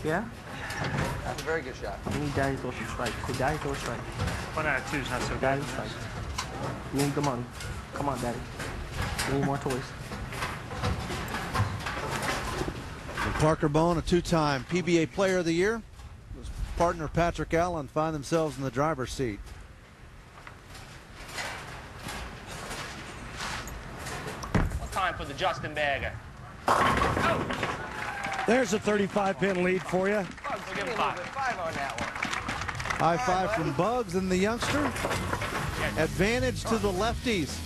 Yeah? That's a very good shot. I need Daddy throw some strike. Could Daddy throw a strike? 1 out of 2 is not so Daddy bad. strike. We need the money. Come on, Daddy. We need more toys. And Parker Bone, a two-time PBA Player of the Year. His partner Patrick Allen find themselves in the driver's seat. What time for the Justin Bagger? There's a 35-pin lead for you. Bugs, give me a little bit 5 on that one. High five from Bugs and the youngster. Advantage to the lefties.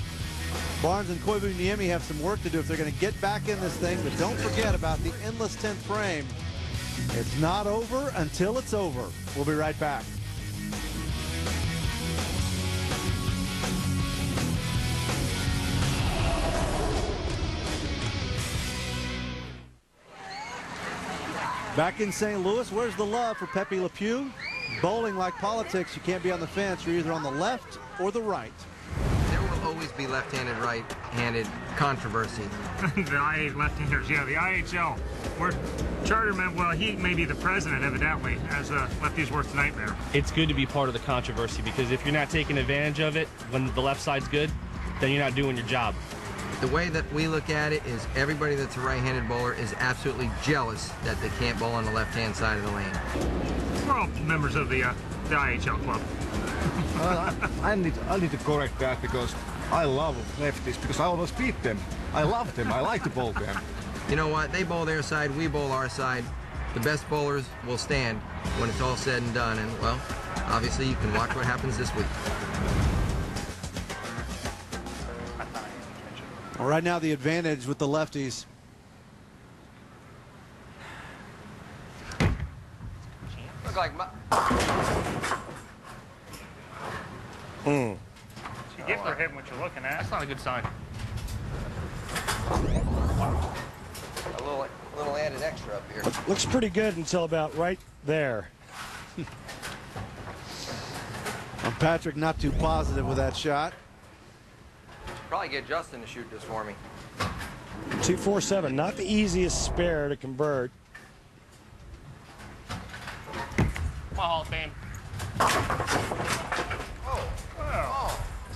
Barnes and Koivu-Niemi have some work to do if they're going to get back in this thing, but don't forget about the endless 10th frame. It's not over until it's over. We'll be right back. Back in St. Louis, where's the love for Pepe Le Pew? Bowling like politics, you can't be on the fence. You're either on the left or the right. There will always be left-handed, right-handed controversy. The IA left-handers, yeah, the IHL. We're Charterman, well, he may be the president, evidently, as lefties worst nightmare. It's good to be part of the controversy because if you're not taking advantage of it when the left side's good, then you're not doing your job. The way that we look at it is everybody that's a right-handed bowler is absolutely jealous that they can't bowl on the left-hand side of the lane. We're all members of the IHL club. I need to correct that because I love lefties because I always beat them. I love them. I like to bowl them. You know what? They bowl their side, we bowl our side. The best bowlers will stand when it's all said and done. And, well, obviously you can watch what happens this week. Well, right now the advantage with the lefties. Look like my... You get for hitting what you're looking at. That's not a good sign. A little added extra up here. Looks pretty good until about right there. And Patrick not too positive with that shot. Probably get Justin to shoot this for me. 247, not the easiest spare to convert. Come on, Hall of Fame.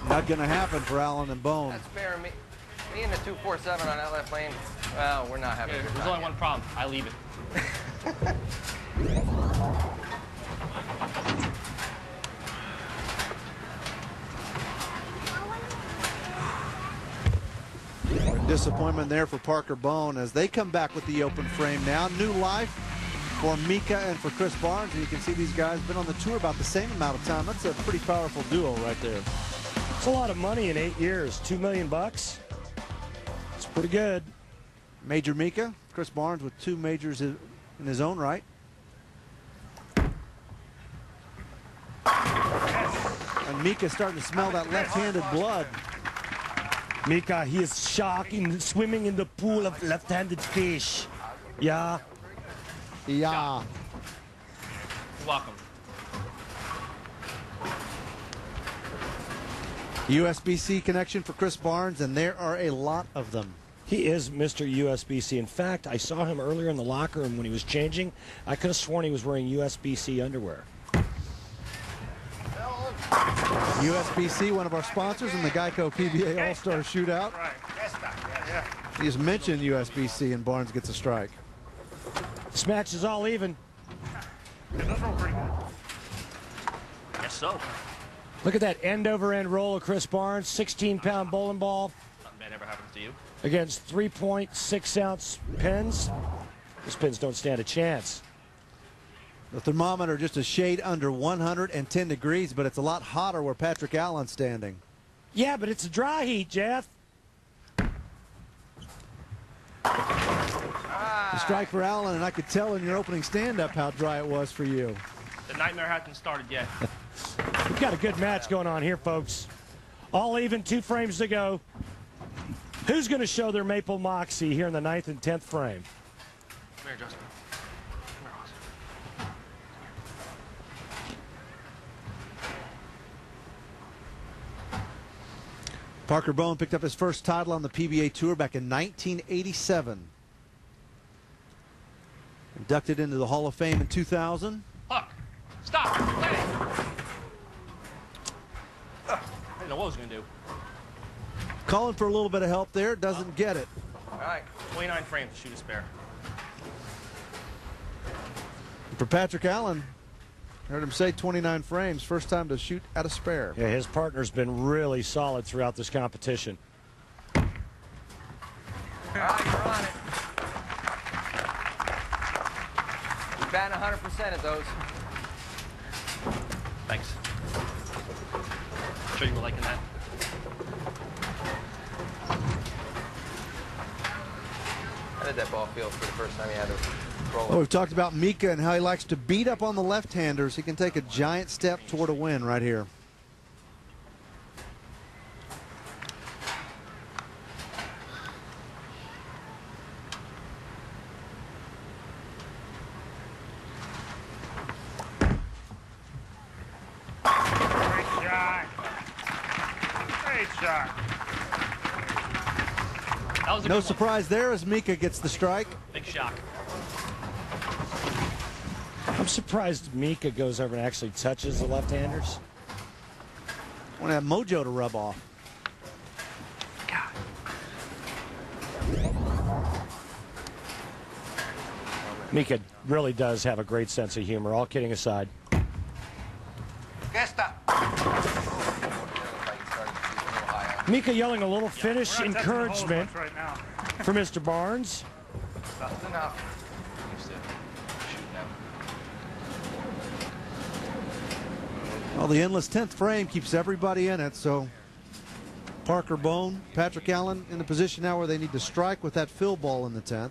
Not going to happen for Allen and Bone. That's fair. Me and the 247 on that left lane, well, we're not having a good There's time only one problem. I leave it. Disappointment there for Parker Bone as they come back with the open frame now. New life for Mika and for Chris Barnes. And you can see these guys been on the tour about the same amount of time. That's a pretty powerful duo right there. It's a lot of money in 8 years. $2 million bucks. It's pretty good. Major Mika, Chris Barnes with 2 majors in his own right. And Mika starting to smell that left-handed blood. Mika, he is shocking, swimming in the pool of left-handed fish. Yeah. Yeah. You're welcome. USBC connection for Chris Barnes, and there are a lot of them. He is Mr. USBC. In fact, I saw him earlier in the locker room when he was changing. I could have sworn he was wearing USBC underwear. USBC, one of our sponsors in the Geico PBA All-Star Shootout. Right. He's mentioned USBC, and Barnes gets a strike. This match is all even. Yeah, those roll pretty good. Yes, so. Look at that end-over-end roll of Chris Barnes, 16-pound bowling ball Nothing bad ever happens to you. against 3.6-ounce pins. Those pins don't stand a chance. The thermometer just a shade under 110 degrees, but it's a lot hotter where Patrick Allen's standing. Yeah, but it's a dry heat, Jeff. A strike for Allen, and I could tell in your opening stand-up how dry it was for you. The nightmare hasn't started yet. We've got a good match going on here, folks. All even, 2 frames to go. Who's going to show their maple moxie here in the 9th and 10th frame? Come here, Justin. Come here, Austin. Parker Bone picked up his first title on the PBA Tour back in 1987. And Inducted into the Hall of Fame in 2000. Huck, stop, play. I didn't know what I was going to do. Calling for a little bit of help there, doesn't get it. All right. 29 frames to shoot a spare. For Patrick Allen, heard him say 29 frames, first time to shoot at a spare. Yeah, his partner's been really solid throughout this competition. All right, you're on it. You're batting 100% at those. Thanks. Sure you were liking that. How did that ball feel for the first time you had to roll Well, it? we've talked about Mika and how he likes to beat up on the left-handers. He can take a giant step toward a win right here. Great shot. That was a No good one. surprise there as Mika gets the strike. Big shock. I'm surprised Mika goes over and actually touches the left-handers. Want to have mojo to rub off. Mika really does have a great sense of humor, all kidding aside. Mika yelling a little finish We're not touching the holes encouragement much right now. for Mr. Barnes. That's enough. Well, the endless 10th frame keeps everybody in it, so Parker Bone, Patrick Allen in the position now where they need to strike with that fill ball in the 10th.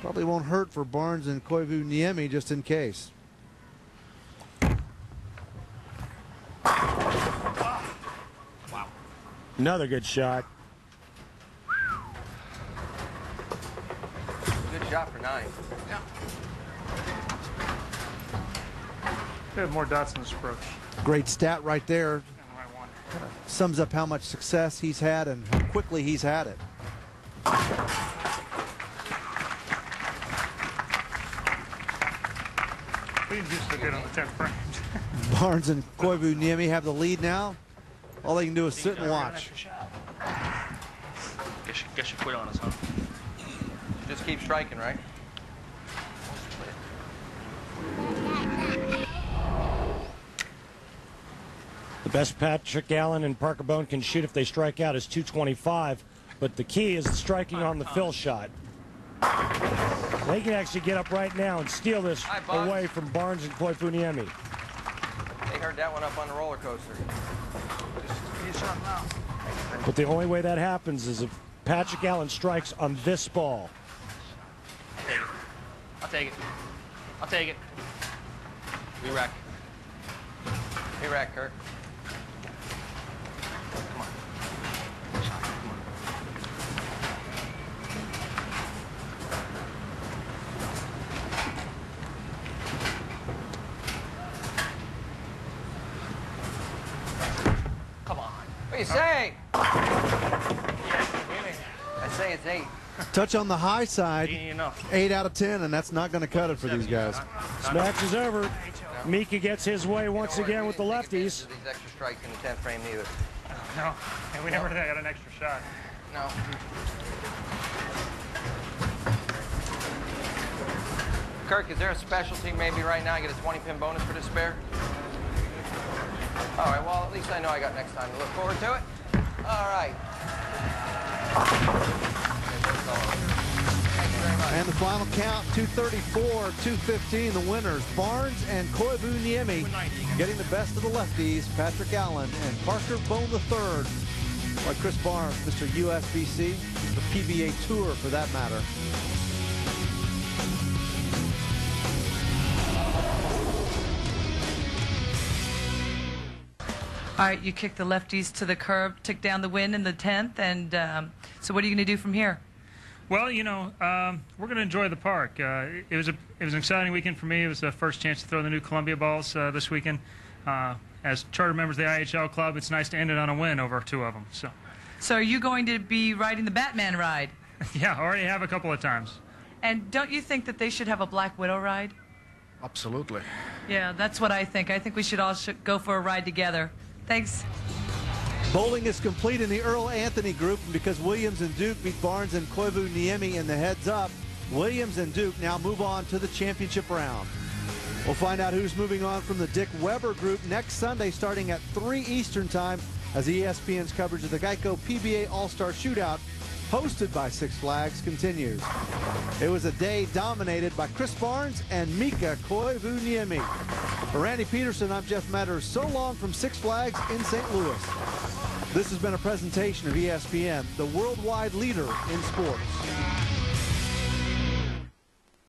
Probably won't hurt for Barnes and Koivu Niemi just in case. Another good shot. Good shot for 9. They have more dots in this approach. Great stat right there. Than what I wanted. Sums up how much success he's had and how quickly he's had it. We didn't do so good on the 10th frame. Barnes and Koivu Niemi have the lead now. All they can do is sit and watch. Guess you quit on us, huh? Just keep striking, right? The best Patrick Allen and Parker Bone can shoot if they strike out is 225, but the key is striking on the fill shot. They can actually get up right now and steal this Hi, Bugs. away from Barnes and Koivu Niemi. They heard that one up on the roller coaster. But the only way that happens is if Patrick Allen strikes on this ball. I'll take it. I'll take it. We wreck. Hey, Rack, Kirk. Come on. Come on. What do you say? I say it's 8. Touch on the high side, Ain't enough. 8 out of 10, and that's not going to cut it for these guys. This match is over. Mika gets his way once again with the lefties. These extra strikes in the 10th frame neither. No, and we never got an extra shot. No. Kirk, is there a specialty maybe right now I get a 20-pin bonus for this spare? All right, well, at least I know I got next time to look forward to it. All right. Thank you very much. And the final count, 234-215, the winners. Barnes and Koivu Niemi getting the best of the lefties, Patrick Allen and Parker Bone III. Like Chris Barnes, Mr. USBC, the PBA Tour for that matter. All right, you kicked the lefties to the curb, took down the win in the 10th, and so what are you going to do from here? Well, you know, we're going to enjoy the park. It was an exciting weekend for me. It was the first chance to throw the new Columbia balls this weekend. As charter members of the IHL club, it's nice to end it on a win over 2 of them. So So are you going to be riding the Batman ride? Yeah, already have a couple of times. And don't you think that they should have a Black Widow ride? Absolutely. Yeah, that's what I think. I think we should all go for a ride together. Thanks. Bowling is complete in the Earl Anthony group, and because Williams and Duke beat Barnes and Koivu Niemi in the heads-up, Williams and Duke now move on to the championship round. We'll find out who's moving on from the Dick Weber group next Sunday starting at 3 Eastern Time as ESPN's coverage of the Geico PBA All-Star Shootout, hosted by Six Flags, continues. It was a day dominated by Chris Barnes and Mika Koivu Niemi. For Randy Peterson, I'm Jeff Metters. So long from Six Flags in St. Louis. This has been a presentation of ESPN, the worldwide leader in sports.